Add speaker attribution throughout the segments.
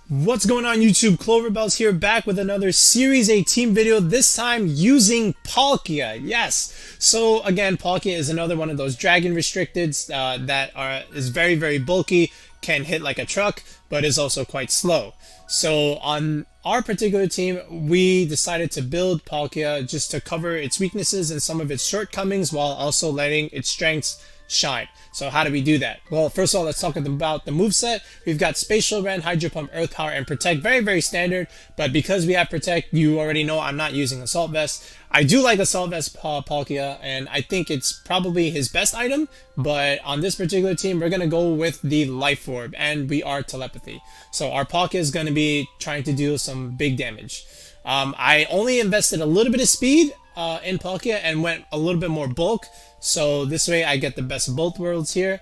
Speaker 1: What's going on YouTube? Cloverbells here, back with another Series A team video, this time using Palkia. Yes! So again, Palkia is another one of those dragon restricteds is very bulky, can hit like a truck, but is also quite slow. So on our particular team, we decided to build Palkia just to cover its weaknesses and some of its shortcomings while also letting its strengths shine. So how do we do that? Well, first of all, let's talk about the moveset. We've got Spatial Rend, Hydro Pump, Earth Power, and Protect. Very standard, but because we have Protect, you already know I'm not using Assault Vest. I do like Assault Vest Palkia, and I think it's probably his best item, but on this particular team, we're going to go with the Life Orb, and we are Telepathy. So our Palkia is going to be trying to do some big damage. I only invested a little bit of speed in Palkia and went a little bit more bulk, so this way I get the best of both worlds here,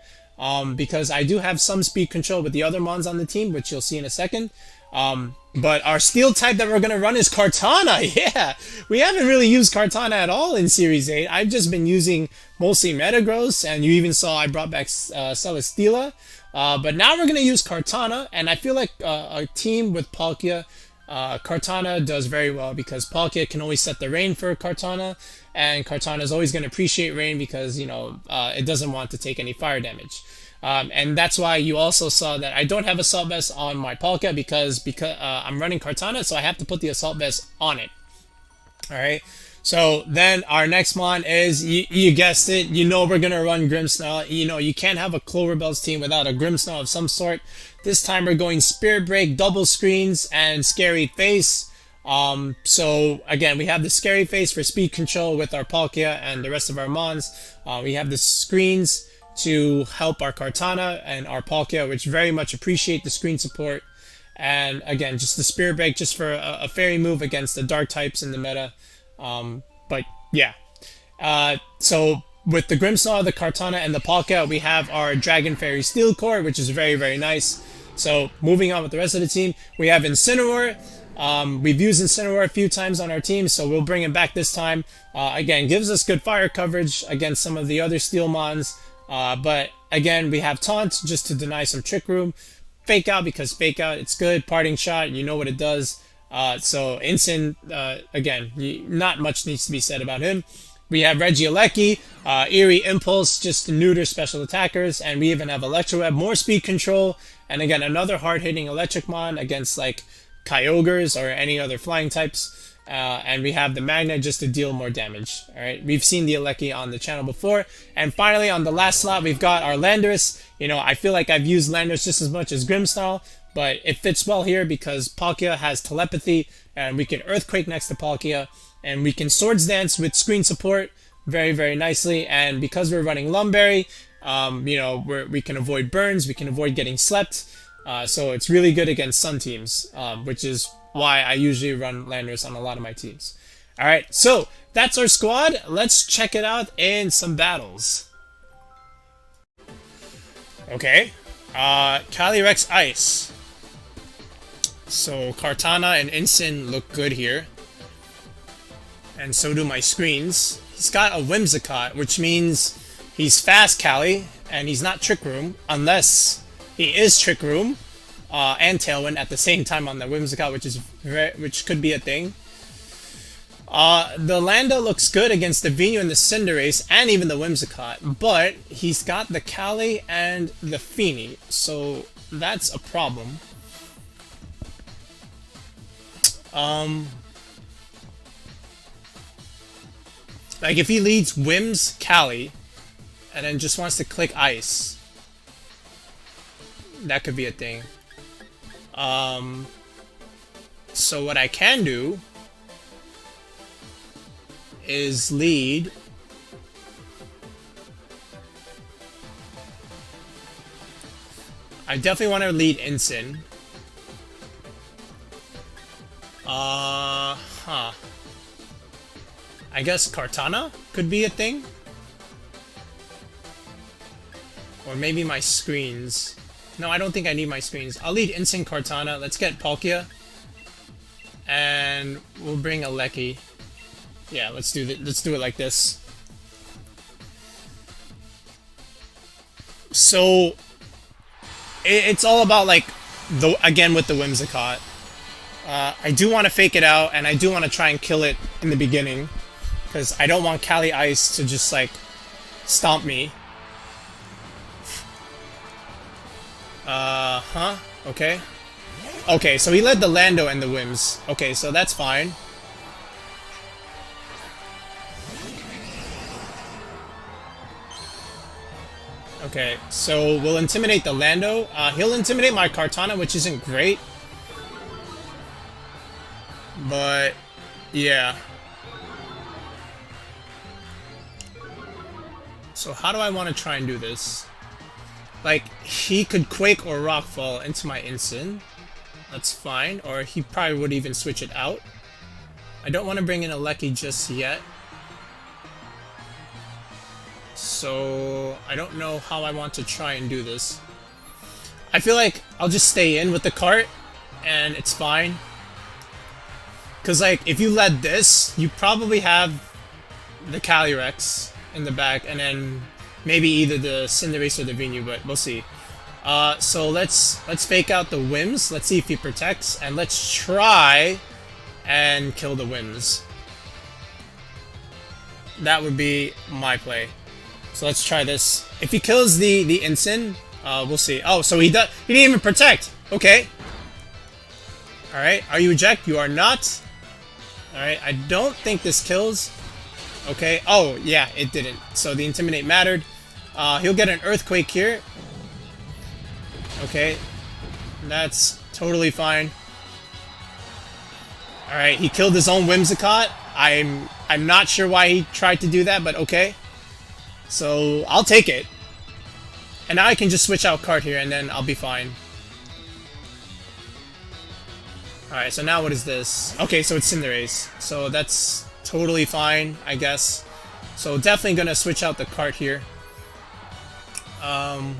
Speaker 1: because I do have some speed control with the other mons on the team, which you'll see in a second. But our steel type that we're going to run is Kartana. Yeah, we haven't really used Kartana at all in Series 8. I've just been using mostly Metagross, and you even saw I brought back Celesteela. But now we're going to use Kartana, and I feel like a team with Palkia, Kartana does very well because Palkia can always set the rain for Kartana, and Kartana is always going to appreciate rain because, you know, it doesn't want to take any fire damage. And that's why you also saw that I don't have Assault Vest on my Palkia because I'm running Kartana, so I have to put the Assault Vest on it. Alright, so then our next mon is, you guessed it, you know we're going to run Grimmsnarl. You know, you can't have a Cloverbells team without a Grimmsnarl of some sort. This time we're going Spirit Break, Double Screens, and Scary Face. So again, we have the Scary Face for speed control with our Palkia and the rest of our mons. We have the Screens to help our Kartana and our Palkia, which very much appreciate the screen support. And again, just the Spirit Break just for a fairy move against the dark types in the meta. But yeah. So with the Grimmsnarl, the Kartana, and the Palkia, we have our Dragon Fairy Steel Core, which is very nice. So moving on with the rest of the team, we have Incineroar. We've used Incineroar a few times on our team, so we'll bring him back this time. Again, gives us good fire coverage against some of the other steel mons. But again, we have Taunt just to deny some Trick Room. Fake Out because Fake Out, it's good. Parting Shot, you know what it does. So Incin, again, not much needs to be said about him. We have Regieleki, Eerie Impulse, just to neuter special attackers. And we even have Electroweb, more speed control. And again, another hard-hitting electric mon against like Kyogres or any other flying types. And we have the Magnet just to deal more damage. Alright, we've seen the Aleki on the channel before. And finally, on the last slot, we've got our Landorus. You know, I feel like I've used Landorus just as much as Grimmsnarl, but it fits well here because Palkia has Telepathy, and we can Earthquake next to Palkia, and we can Swords Dance with screen support very nicely. And because we're running Lumberry, you know, we can avoid burns, we can avoid getting slept. So it's really good against Sun teams, which is why I usually run Landorus on a lot of my teams. Alright, so that's our squad. Let's check it out in some battles. Okay, Calyrex-Ice. So Kartana and Incin look good here. And so do my screens. He's got a Whimsicott, which means he's fast Cali, and he's not Trick Room, unless he is Trick Room. And Tailwind at the same time on the Whimsicott, which could be a thing. The Lando looks good against the Venu and the Cinderace, and even the Whimsicott, but he's got the Cali and the Fini, so that's a problem. Like if he leads Whims Cali, and then just wants to click Ice, that could be a thing. So what I can do is lead I definitely want to lead Incin. I guess Kartana could be a thing. Or maybe my screens. No, I don't think I need my screens. I'll lead Incin Kartana. Let's get Palkia. And we'll bring Aleki. Yeah, let's do it like this. So it's all about like again with the Whimsicott. I do want to fake it out, and I do want to try and kill it in the beginning, because I don't want Calyrex-Ice to just, like, stomp me. Okay. Okay, so he led the Lando and the Whims. Okay, so that's fine. Okay, so we'll intimidate the Lando. He'll intimidate my Kartana, which isn't great. But, yeah. So how do I want to try and do this? Like, he could Quake or Rockfall into my Incin. That's fine. Or he probably would even switch it out. I don't want to bring in a Lecky just yet. So, I don't know how I want to try and do this. I feel like I'll just stay in with the cart, and it's fine. Because, like, if you led this, you probably have the Calyrex in the back, and then maybe either the Cinderace or the Venu, but we'll see. So let's fake out the Whims. Let's see if he protects, and let's try and kill the Whims. That would be my play. So let's try this. If he kills the Incin, we'll see. Oh, so he didn't even protect. Okay. All right. Are you eject? You are not. All right. I don't think this kills. Okay. Oh, yeah, it didn't. So the Intimidate mattered. He'll get an Earthquake here. Okay. That's totally fine. Alright, he killed his own Whimsicott. I'm not sure why he tried to do that, but okay. So, I'll take it. And now I can just switch out card here, and then I'll be fine. Alright, so now what is this? Okay, so it's Cinderace. So that's totally fine, I guess. So definitely gonna switch out the card here. I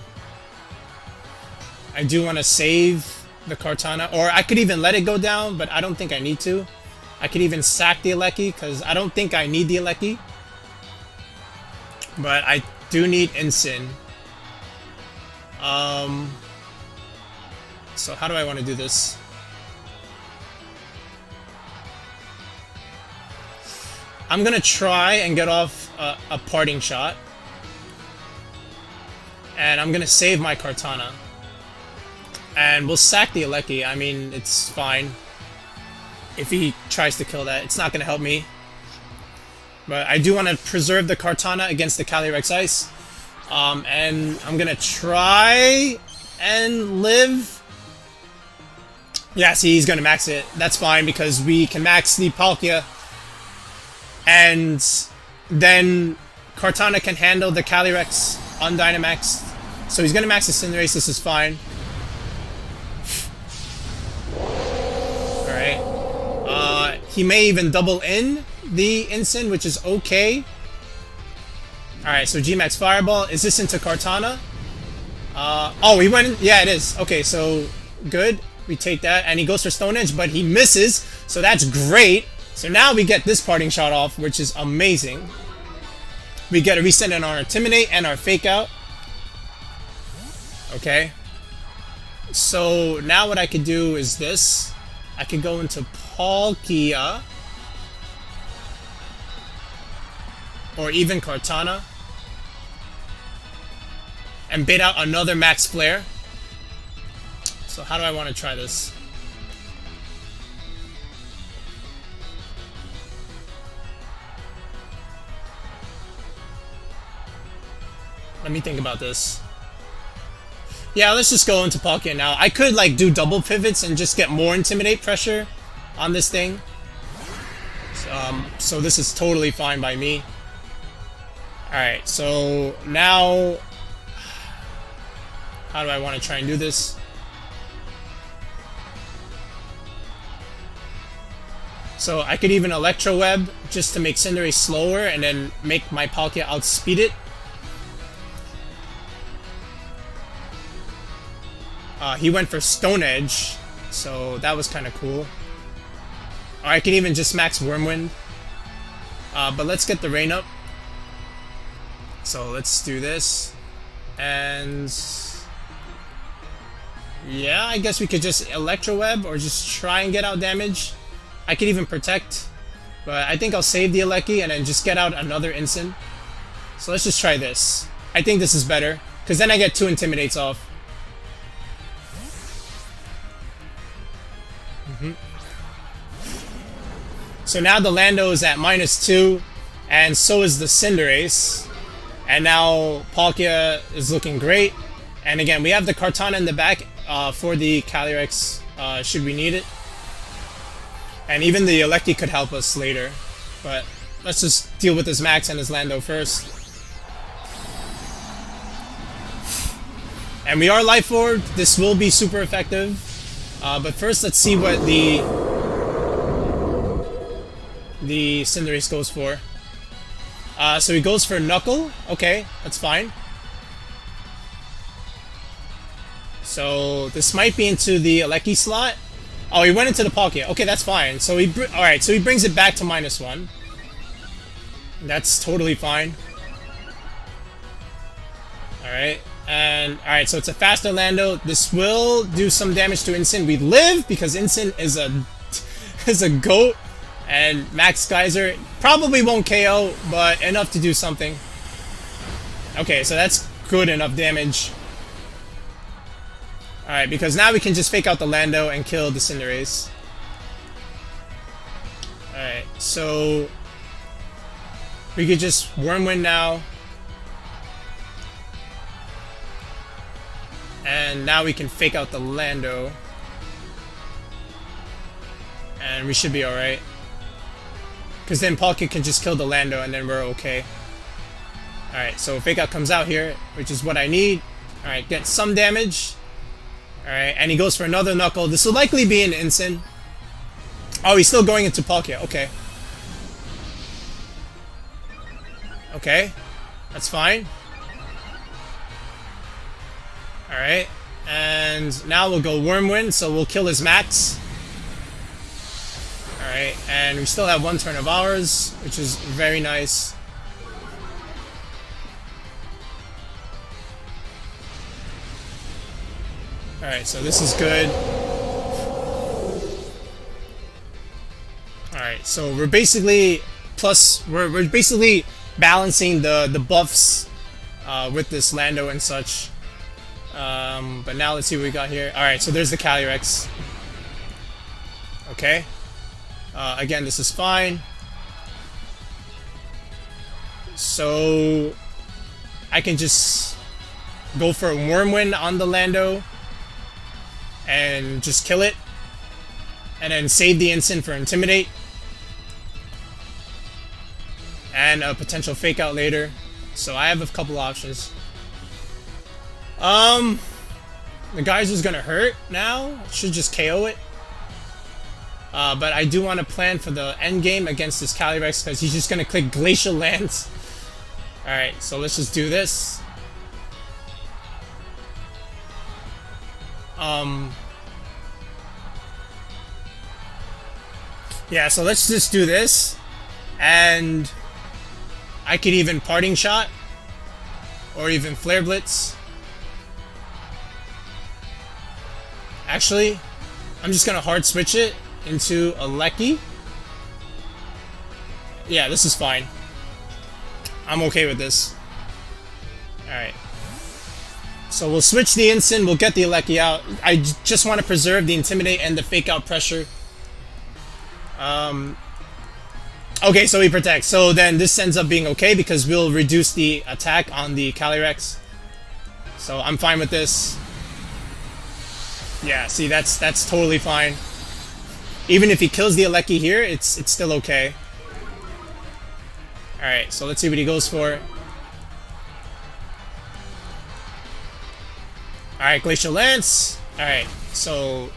Speaker 1: do want to save the Kartana, or I could even let it go down, but I don't think I need to. I could even sack the Alecki, because I don't think I need the Alecki. But I do need Incin. So how do I want to do this? I'm gonna try and get off a parting shot. And I'm gonna save my Kartana. And we'll sack the Alecki. I mean, it's fine. If he tries to kill that, it's not gonna help me. But I do want to preserve the Kartana against the Calyrex-Ice. And I'm gonna try and live. Yeah, see, he's gonna max it. That's fine, because we can max the Palkia. And then Kartana can handle the Calyrex on Dynamax. So he's gonna max the Cinderace, this is fine. Alright. He may even double in the Incin, which is okay. Alright, so G-Max Fireball. Is this into Kartana? Oh, he went in. Yeah, it is. Okay, so good. We take that. And he goes for Stone Edge, but he misses. So that's great. So now we get this parting shot off, which is amazing. We get a reset in our Intimidate and our Fake Out. Okay. So now what I could do is this. I could go into Palkia. Or even Kartana. And bait out another Max Flare. So how do I want to try this? Let me think about this. Yeah, let's just go into Palkia now. I could like do double pivots and just get more Intimidate pressure on this thing. So this is totally fine by me. Alright, so now how do I want to try and do this? So I could even Electro Web just to make Cinderace slower and then make my Palkia outspeed it. He went for Stone Edge, so that was kind of cool. Or I can even just max Wormwind. But let's get the rain up. So let's do this. And Yeah, I guess we could just Electro Web or just try and get out damage. I could even Protect, but I think I'll save the Eleki and then just get out another Incin. So let's just try this. I think this is better, because then I get 2 Intimidates off. So now the Lando is at -2, and so is the Cinderace. And now Palkia is looking great. And again, we have the Kartana in the back for the Calyrex, should we need it. And even the Eleki could help us later. But let's just deal with this Max and his Lando first. And we are Life Orb. This will be super effective. But first, let's see what the Cinderace goes for. So he goes for Knuckle. Okay, that's fine. So this might be into the Eleki slot. Oh, he went into the Palkia. Okay, that's fine. So alright, so he brings it back to -1. That's totally fine. Alright. And alright, so it's a faster Lando. This will do some damage to Incin. We live because Incin is a goat. And Max Geyser probably won't KO, but enough to do something. Okay, so that's good enough damage. Alright, because now we can just fake out the Lando and kill the Cinderace. Alright, so we could just Wormwind now. And now we can fake out the Lando. And we should be alright. Because then Palkia can just kill the Lando and then we're okay. Alright, so fake out comes out here, which is what I need. Alright, get some damage. Alright, and he goes for another Knuckle. This will likely be an Incin. Oh, he's still going into Palkia. Okay. Okay. That's fine. Alright. And now we'll go Wormwind, so we'll kill his Max. Alright, and we still have 1 turn of ours, which is very nice. Alright, so this is good. Alright, so we're basically we're basically balancing the buffs with this Lando and such. But now let's see what we got here. Alright, so there's the Calyrex. Okay. Again, this is fine. So I can just go for a Wormwind on the Lando and just kill it. And then save the Incin for Intimidate. And a potential fake out later. So I have a couple options. The Geyser's gonna hurt now. Should just KO it. But I do want to plan for the end game against this Calyrex because he's just gonna click Glacial Lance. Alright, so let's just do this. Yeah, so let's just do this. And I could even Parting Shot. Or even Flare Blitz. Actually, I'm just gonna hard switch it into Eleki. Yeah, this is fine. I'm okay with this. Alright. So we'll switch the Incin, we'll get the Eleki out. I just want to preserve the Intimidate and the Fake Out pressure. Okay, so he protects. So then this ends up being okay because we'll reduce the attack on the Calyrex. So I'm fine with this. Yeah, see, that's totally fine. Even if he kills the Eleki here, it's still okay. Alright, so let's see what he goes for. Alright, Glacial Lance. Alright, so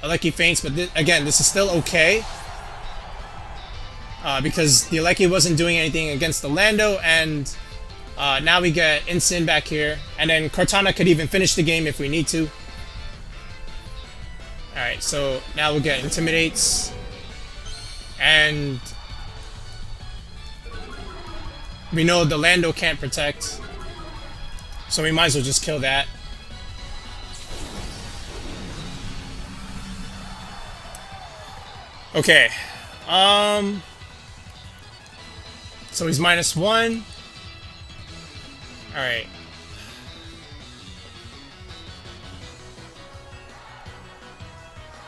Speaker 1: Eleki faints, but again, this is still okay. Because the Eleki wasn't doing anything against the Lando, and now we get Incin back here. And then Kartana could even finish the game if we need to. Alright, so now we'll get Intimidates. And we know the Lando can't protect. So we might as well just kill that. Okay. So he's -1. Alright.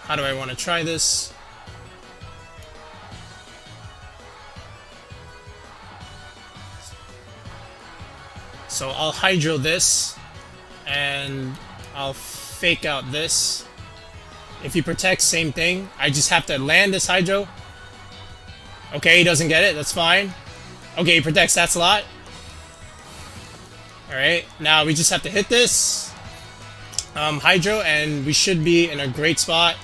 Speaker 1: How do I want to try this? So I'll Hydro this, and I'll fake out this. If he protects, same thing. I just have to land this Hydro. Okay, he doesn't get it, that's fine. Okay, he protects, that's a lot. Alright, now we just have to hit this. Hydro, and we should be in a great spot.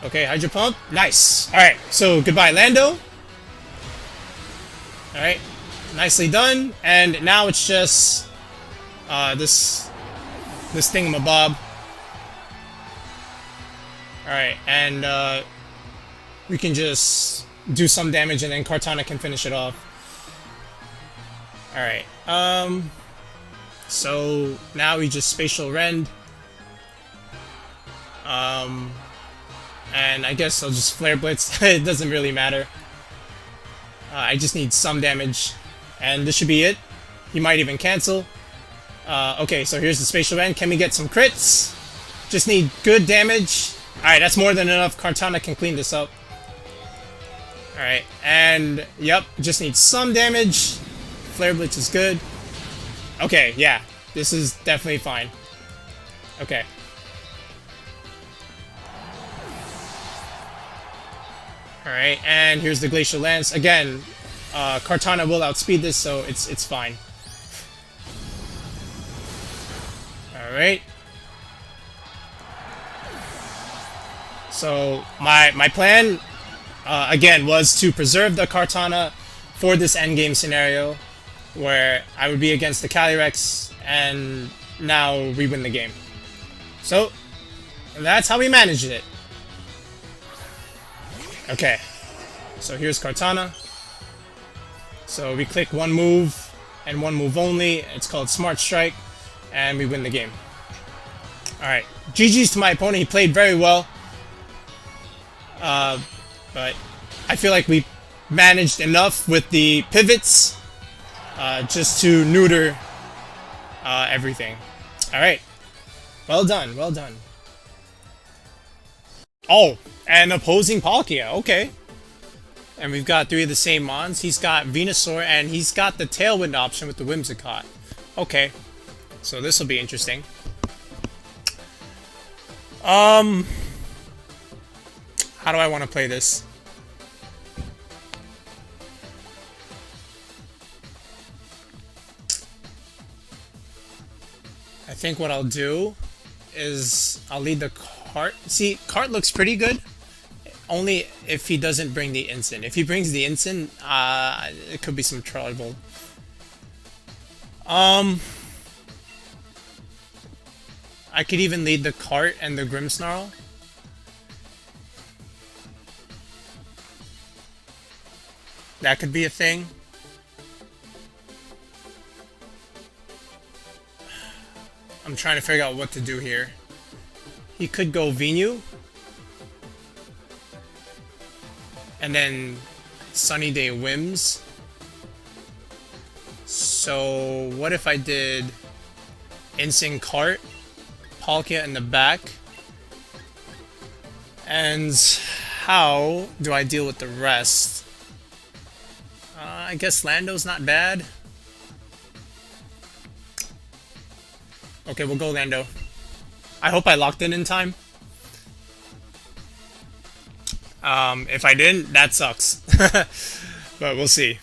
Speaker 1: Okay, Hydro Pump. Nice. Alright, so goodbye, Lando. Alright, nicely done. And now it's just this thingamabob. Alright, and we can just do some damage and then Kartana can finish it off. Alright, so now we just Spatial Rend. And I guess I'll just Flare Blitz. It doesn't really matter. I just need some damage. And this should be it. He might even cancel. Okay, so here's the Spatial Rend. Can we get some crits? Just need good damage. Alright, that's more than enough. Kartana can clean this up. Alright, and yep, just need some damage. Flare Blitz is good. Okay, yeah, this is definitely fine. Okay. Alright, and here's the Glacial Lance. Again, Kartana will outspeed this, so it's fine. Alright. So, my plan, again, was to preserve the Kartana for this endgame scenario, where I would be against the Calyrex, and now we win the game. So, that's how we managed it. Okay, so here's Kartana. So we click one move, and one move only. It's called Smart Strike, and we win the game. Alright, GG's to my opponent. He played very well. But I feel like we managed enough with the pivots just to neuter everything. Alright, well done, well done. Oh, and opposing Palkia, okay. And we've got 3 of the same mons. He's got Venusaur, and he's got the Tailwind option with the Whimsicott. Okay, so this will be interesting. How do I want to play this? I think what I'll do is I'll lead the Cart. See, Cart looks pretty good. Only if he doesn't bring the Incin. If he brings the Incin, it could be some trouble. I could even lead the Cart and the Grimmsnarl. That could be a thing. I'm trying to figure out what to do here. He could go Venu. And then Sunny Day Whims. So what if I did Incin Cart, Palkia in the back? And how do I deal with the rest? I guess Lando's not bad. Okay, we'll go Lando. I hope I locked in time. If I didn't, that sucks. But we'll see.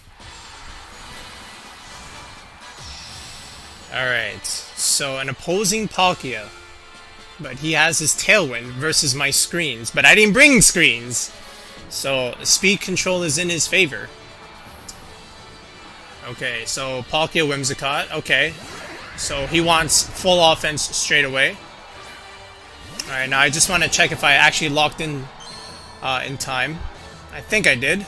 Speaker 1: Alright, so an opposing Palkia. But he has his Tailwind versus my screens. But I didn't bring screens! So, speed control is in his favor. Okay, so Palkia Whimsicott. Okay. So he wants full offense straight away. Alright, now I just want to check if I actually locked in time. I think I did.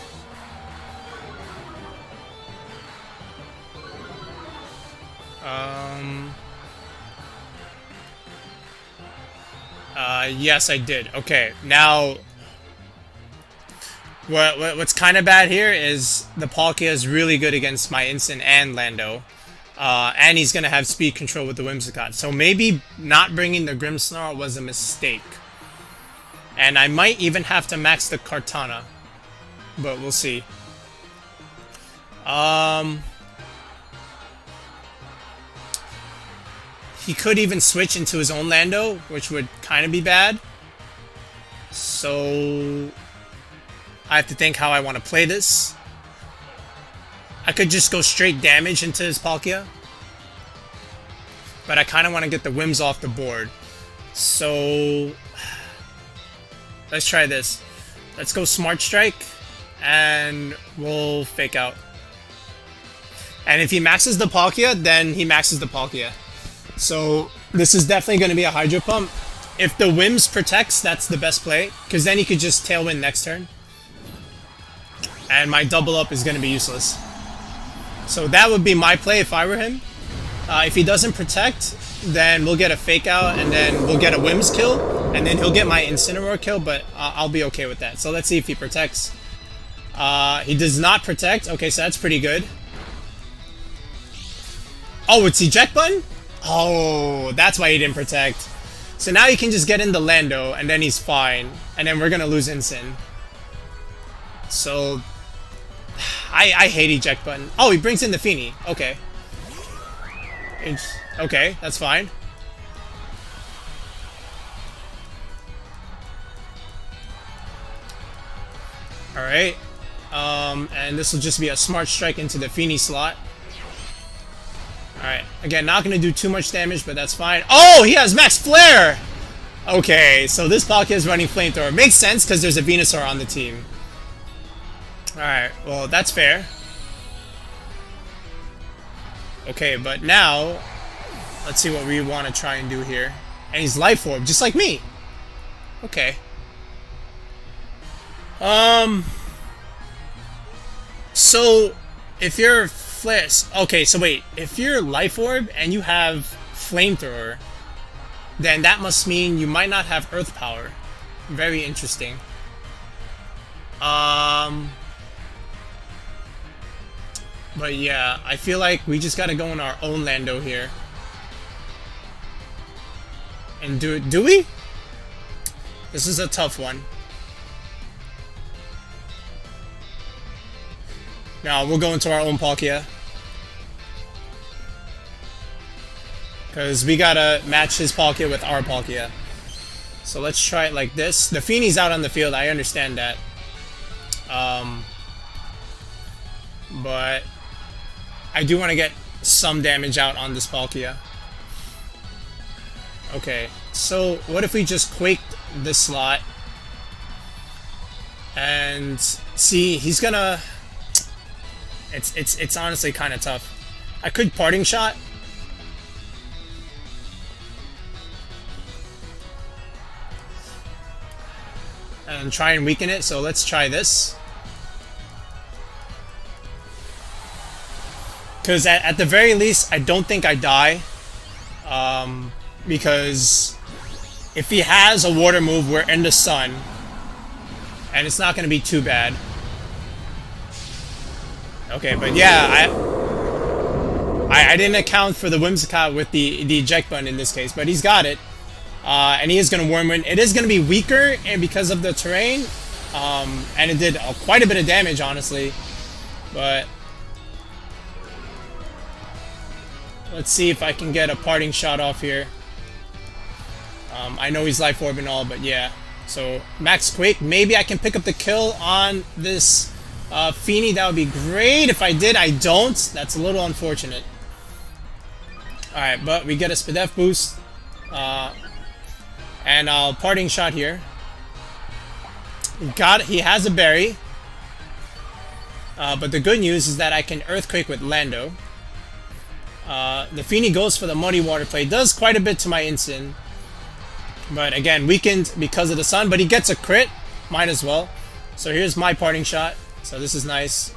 Speaker 1: Yes, I did. Okay, now What's kind of bad here is the Palkia is really good against my Incin and Lando. And he's going to have speed control with the Whimsicott. So maybe not bringing the Grimmsnarl was a mistake. And I might even have to max the Kartana. But we'll see. He could even switch into his own Lando, which would kind of be bad. So I have to think how I want to play this. I could just go straight damage into his Palkia. But I kind of want to get the Whims off the board. So let's try this. Let's go Smart Strike. And we'll Fake Out. And if he maxes the Palkia, then he maxes the Palkia. So this is definitely going to be a Hydro Pump. If the Whims protects, that's the best play. Because then he could just Tailwind next turn. And my double up is going to be useless. So that would be my play if I were him. If he doesn't protect, then we'll get a Fake Out, and then we'll get a Whims kill, and then he'll get my Incineroar kill, but I'll be okay with that. So let's see if he protects. He does not protect. Okay, so that's pretty good. Oh, it's eject button? Oh, that's why he didn't protect. So now he can just get into Lando, and then he's fine. And then we're going to lose Incin. So I hate eject button. Oh, he brings in the Fini. Okay. Okay, that's fine. Alright. And this will just be a Smart Strike into the Fini slot. Alright. Again, not going to do too much damage, but that's fine. Oh, he has Max Flare! Okay, so this Palkia is running Flamethrower. Makes sense because there's a Venusaur on the team. Alright, well, that's fair. Okay, but now, let's see what we want to try and do here. And he's Life Orb, just like me. Okay. So, if you're okay, so wait. If you're Life Orb and you have Flamethrower, then that must mean you might not have Earth Power. Very interesting. But yeah, I feel like we just gotta go in our own Lando here. And do we? This is a tough one. No, we'll go into our own Palkia. Because we gotta match his Palkia with our Palkia. So let's try it like this. The Fini's out on the field, I understand that. But I do want to get some damage out on this Palkia. Okay, so what if we just Quaked this slot? And see, he's gonna... It's honestly kind of tough. I could Parting Shot. And try and weaken it, so let's try this. Because at the very least, I don't think I die. Because if he has a water move, we're in the sun. And it's not going to be too bad. Okay, but yeah, I didn't account for the Whimsicott with the eject button in this case, but he's got it. And he is going to Worm Wind. It is going to be weaker because of the terrain. And it did quite a bit of damage, honestly. But let's see if I can get a Parting Shot off here. I know he's Life Orb and all, but yeah. So, Max Quake. Maybe I can pick up the kill on this Fini. That would be great. If I did, I don't. That's a little unfortunate. Alright, but we get a Spadef boost. And I'll Parting Shot here. He has a berry. But the good news is that I can Earthquake with Lando. The Fini goes for the Muddy Water play. Does quite a bit to my Incin. But again, weakened because of the sun. But he gets a crit. Might as well. So here's my Parting Shot. So this is nice.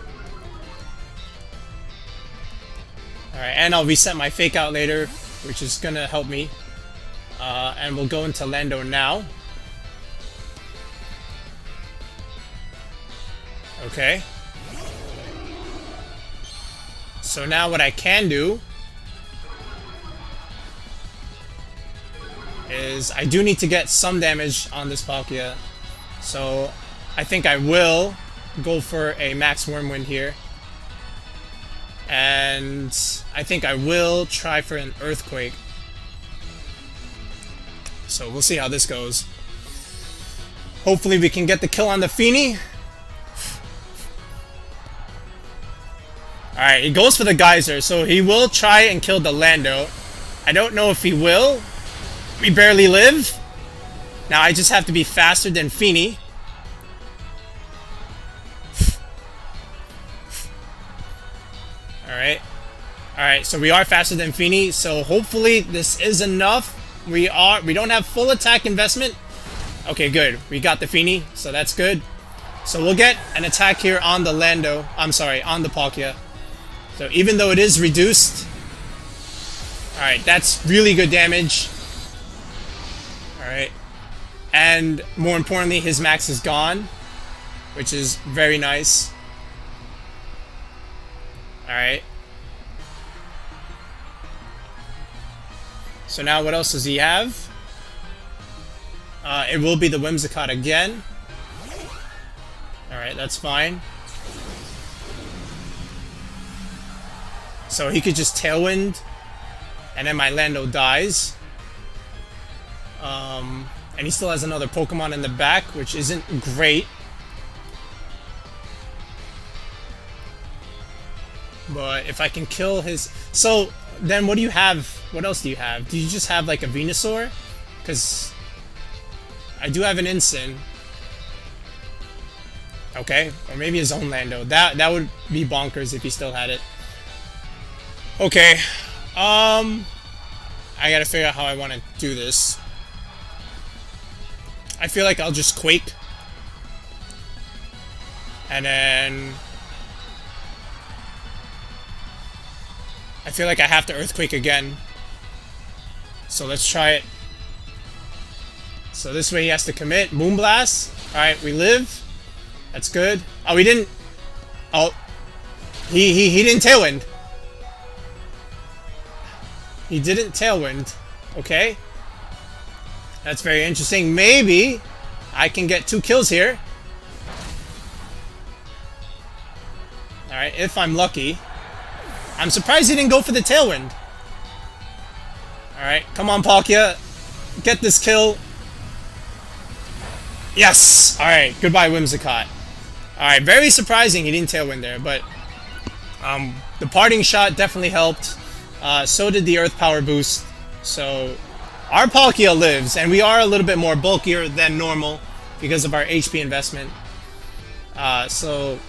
Speaker 1: Alright, and I'll reset my Fake Out later, which is going to help me. And we'll go into Lando now. Okay. So now what I can do is I do need to get some damage on this Palkia. So I think I will go for a Max Wormwind here. And I think I will try for an Earthquake. So we'll see how this goes. Hopefully we can get the kill on the Fini. Alright, he goes for the Geyser, so he will try and kill the Lando. I don't know if he will. We barely live. Now I just have to be faster than Fini. Alright. Alright, so we are faster than Fini, so hopefully this is enough. We don't have full attack investment. Okay, good. We got the Fini, so that's good. So we'll get an attack here on the Lando. I'm sorry, on the Palkia. So even though it is reduced. Alright, that's really good damage. Alright. And more importantly, his max is gone, which is very nice. Alright. So now what else does he have? It will be the Whimsicott again. Alright, that's fine. So he could just Tailwind, and then my Lando dies. And he still has another Pokemon in the back, which isn't great. But if I can kill his... So, then what do you have? What else do you have? Do you just have like a Venusaur? Because I do have an Incin. Okay, or maybe his own Lando. That would be bonkers if he still had it. Okay, I gotta figure out how I want to do this. I feel like I'll just Quake. And then... I feel like I have to Earthquake again. So let's try it. So this way he has to commit. Moonblast. Alright, we live. That's good. Oh, we didn't... Oh. He didn't Tailwind. He didn't Tailwind. Okay. That's very interesting. Maybe I can get 2 kills here. Alright, if I'm lucky. I'm surprised he didn't go for the Tailwind. Alright, come on Palkia. Get this kill. Yes! Alright, goodbye Whimsicott. Alright, very surprising he didn't Tailwind there, but the parting shot definitely helped. So did the Earth Power boost. So our Palkia lives, and we are a little bit more bulkier than normal because of our HP investment. So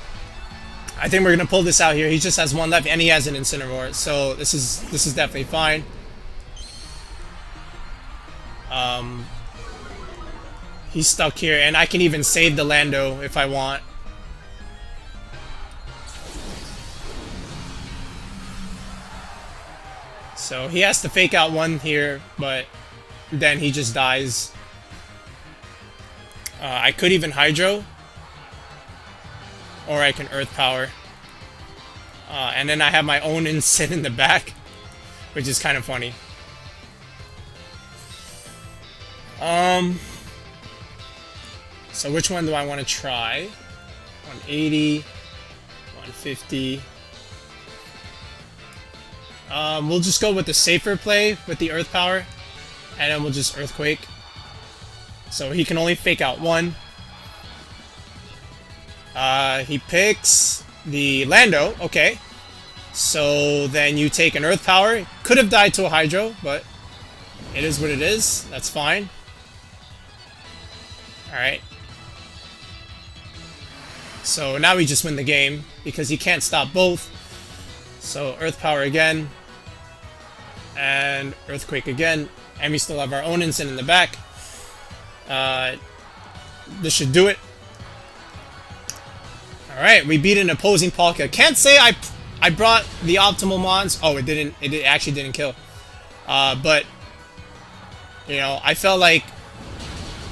Speaker 1: I think we're gonna pull this out here. He just has 1 left, and he has an Incineroar, so this is definitely fine. He's stuck here, and I can even save the Lando if I want. So he has to fake out 1 here, but then he just dies. I could even Hydro. Or I can Earth Power. And then I have my own Incin in the back, which is kind of funny. So which one do I want to try? 180, 150. We'll just go with the safer play with the Earth Power, and then we'll just Earthquake. So he can only fake out 1. He picks the Lando. Okay. So then you take an Earth Power. Could have died to a Hydro, but it is what it is. That's fine. Alright. So now we just win the game because he can't stop both. So Earth Power again. And Earthquake again. And we still have our own Incin in the back. This should do it. Alright, we beat an opposing Palkia. Can't say I brought the optimal mons. Oh, it didn't. It actually didn't kill. But, you know, I felt like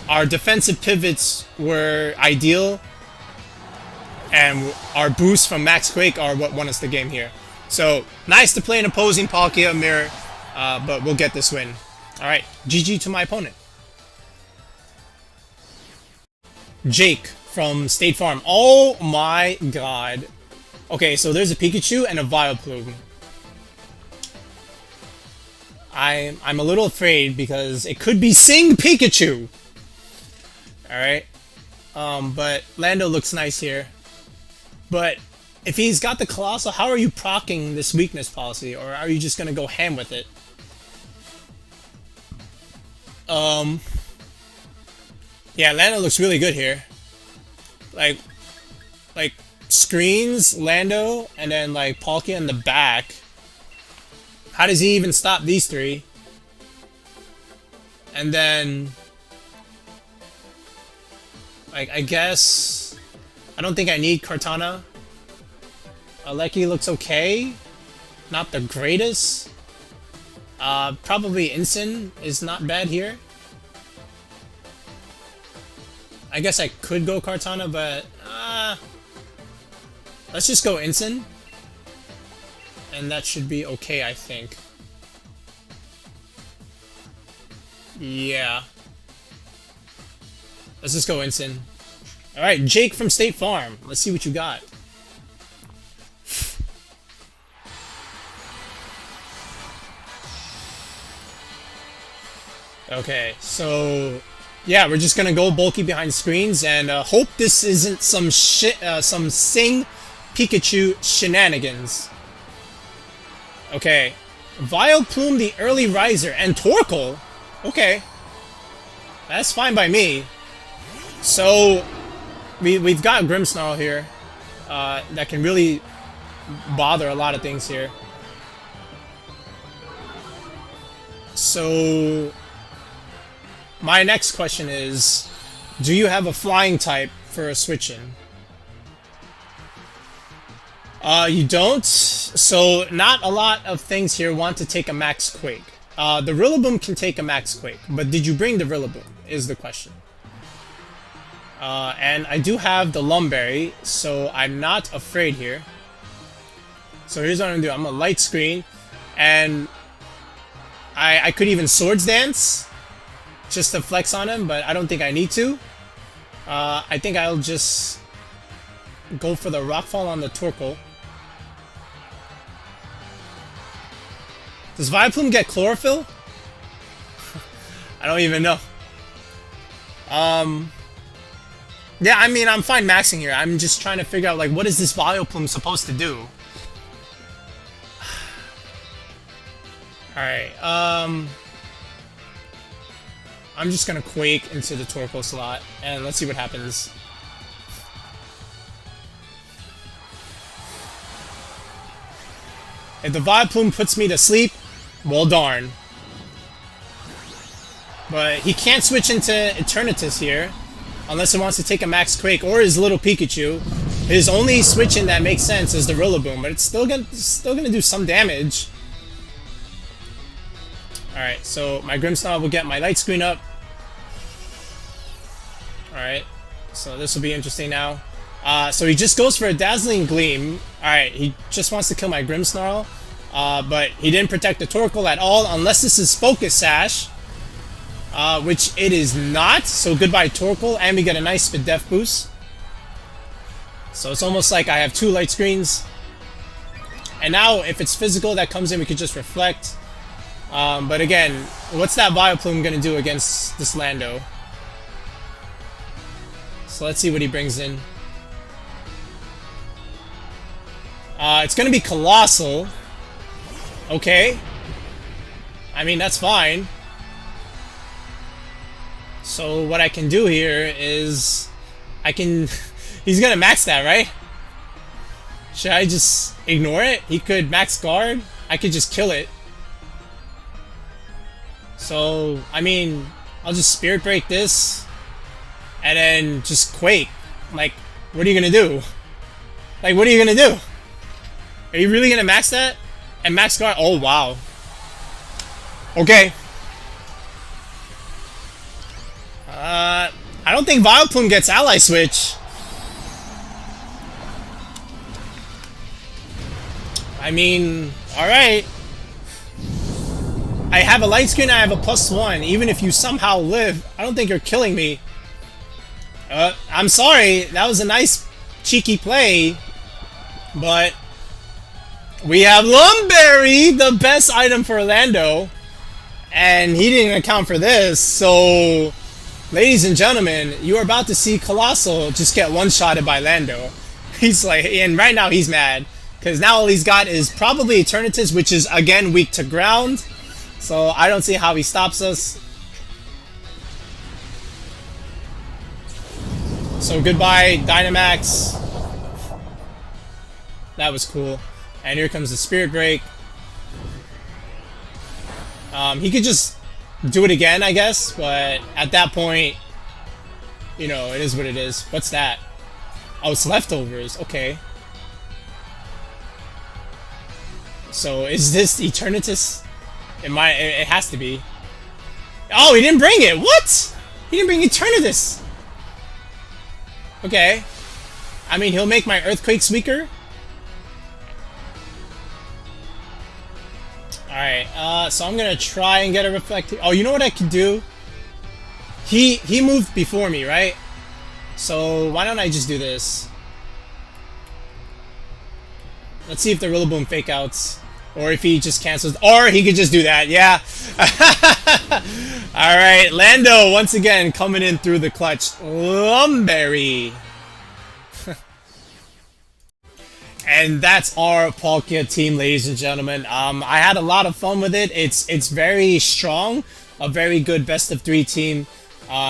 Speaker 1: our defensive pivots were ideal. And our boost from Max Quake are what won us the game here. So, nice to play an opposing Palkia mirror, but we'll get this win. Alright, GG to my opponent. Jake from State Farm. Oh my god. Okay, so there's a Pikachu and a Vileplume. I'm a little afraid because it could be Sing Pikachu. Alright. But Lando looks nice here. But if he's got the Coalossal, how are you proccing this weakness policy? Or are you just gonna go ham with it? Yeah, Lando looks really good here. Like screens, Lando, and then like Palkia in the back. How does he even stop these three? And then, like, I guess I don't think I need Kartana. Aleki looks okay. Not the greatest. Probably Incin is not bad here. I guess I could go Kartana, but let's just go Incin. And that should be okay, I think. Yeah. Let's just go Incin. Alright, Jake from State Farm. Let's see what you got. Okay, so yeah, we're just gonna go bulky behind screens and hope this isn't some Sing Pikachu shenanigans. Okay, Vileplume the early riser and Torkoal. Okay, that's fine by me. So we've got Grimmsnarl here that can really bother a lot of things here. So my next question is, do you have a flying type for a switch-in? You don't? So not a lot of things here want to take a Max Quake. The Rillaboom can take a Max Quake, but did you bring the Rillaboom, is the question. And I do have the Lumberry, so I'm not afraid here. So here's what I'm gonna do. I'm gonna light screen, and I could even Swords Dance, just to flex on him, but I don't think I need to. I think I'll just go for the Rockfall on the Torkoal. Does Vileplume get Chlorophyll? I don't even know. Yeah, I mean, I'm fine maxing here. I'm just trying to figure out, like, what is this Vileplume supposed to do? Alright, I'm just gonna Quake into the Torkoal slot, and let's see what happens. If the Vileplume puts me to sleep, well darn. But he can't switch into Eternatus here, unless he wants to take a Max Quake, or his little Pikachu. His only switch-in that makes sense is the Rillaboom, but it's still gonna do some damage. Alright, so my Grimmsnarl will get my light screen up. Alright, so this will be interesting now. So he just goes for a Dazzling Gleam. Alright, he just wants to kill my Grimmsnarl. But he didn't protect the Torkoal at all, unless this is Focus Sash. Which it is not, so goodbye Torkoal, and we get a nice Def boost. So it's almost like I have two light screens. And now, if it's physical that comes in, we could just Reflect. But again, what's that Vileplume gonna do against this Lando? So let's see what he brings in. It's gonna be Coalossal. Okay. I mean, that's fine. So what I can do here is I can... He's gonna max that, right? Should I just ignore it? He could max guard. I could just kill it. So, I mean, I'll just Spirit Break this and then just Quake. Like, what are you gonna do? Like, what are you gonna do? Are you really gonna max that? And max guard? Oh, wow. Okay. I don't think Vileplume gets Ally Switch. I mean, alright. I have a light screen, I have a +1. Even if you somehow live, I don't think you're killing me. I'm sorry, that was a nice cheeky play, but we have Lumberry, the best item for Orlando, and he didn't account for this. So, ladies and gentlemen, you are about to see Coalossal just get one-shotted by Lando. He's like, and right now he's mad, because now all he's got is probably Eternatus, which is again weak to ground. So I don't see how he stops us. So goodbye, Dynamax. That was cool. And here comes the Spirit Break. He could just do it again, I guess, but at that point, you know, it is what it is. What's that? Oh, it's leftovers. Okay. So is this Eternatus? It has to be. Oh, he didn't bring it. What? He didn't bring Eternatus. Okay. I mean, he'll make my Earthquakes weaker. Alright, so I'm gonna try and get a Reflect. Oh, you know what I could do? He moved before me, right? So why don't I just do this? Let's see if the Rillaboom fake outs. Or if he just cancels. Or he could just do that, yeah. Alright, Lando once again coming in through the clutch. Lumberry. And that's our Palkia team, ladies and gentlemen. I had a lot of fun with it. It's very strong, a very good best of 3 team.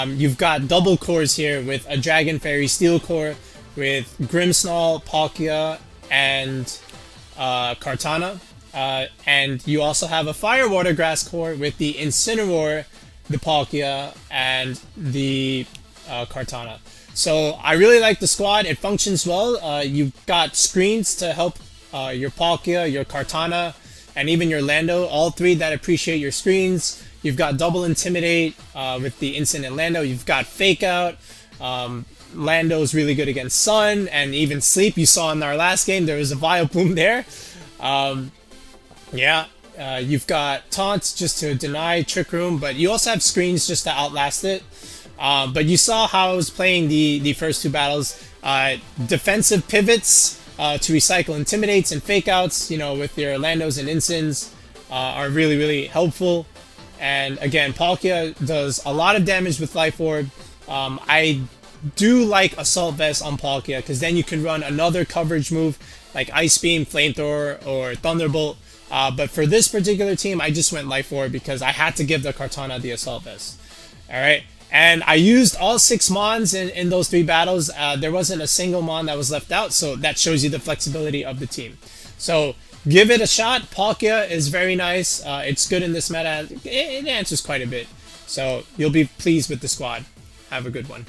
Speaker 1: You've got double cores here with a Dragon Fairy Steel core, with Grimmsnarl, Palkia, and Kartana. And you also have a Fire Water Grass core with the Incineroar, the Palkia, and the Kartana. So I really like the squad. It functions well. You've got screens to help your Palkia, your Kartana, and even your Lando. All 3 that appreciate your screens. You've got double Intimidate with the Instant and Lando. You've got Fake Out. Lando's really good against Sun and even Sleep. You saw in our last game there was a Vileplume there. Yeah, you've got Taunts just to deny Trick Room, but you also have screens just to outlast it. But you saw how I was playing the first 2 battles. Defensive pivots to recycle Intimidates and Fake Outs, you know, with your Landos and Incins are really, really helpful. And again, Palkia does a lot of damage with Life Orb. I do like Assault Vest on Palkia, because then you can run another coverage move like Ice Beam, Flamethrower, or Thunderbolt. But for this particular team, I just went Life Orb because I had to give the Kartana the Assault Vest. Alright, and I used all 6 Mons in those 3 battles. There wasn't a single Mon that was left out, so that shows you the flexibility of the team. So give it a shot. Palkia is very nice. It's good in this meta. It answers quite a bit. So you'll be pleased with the squad. Have a good one.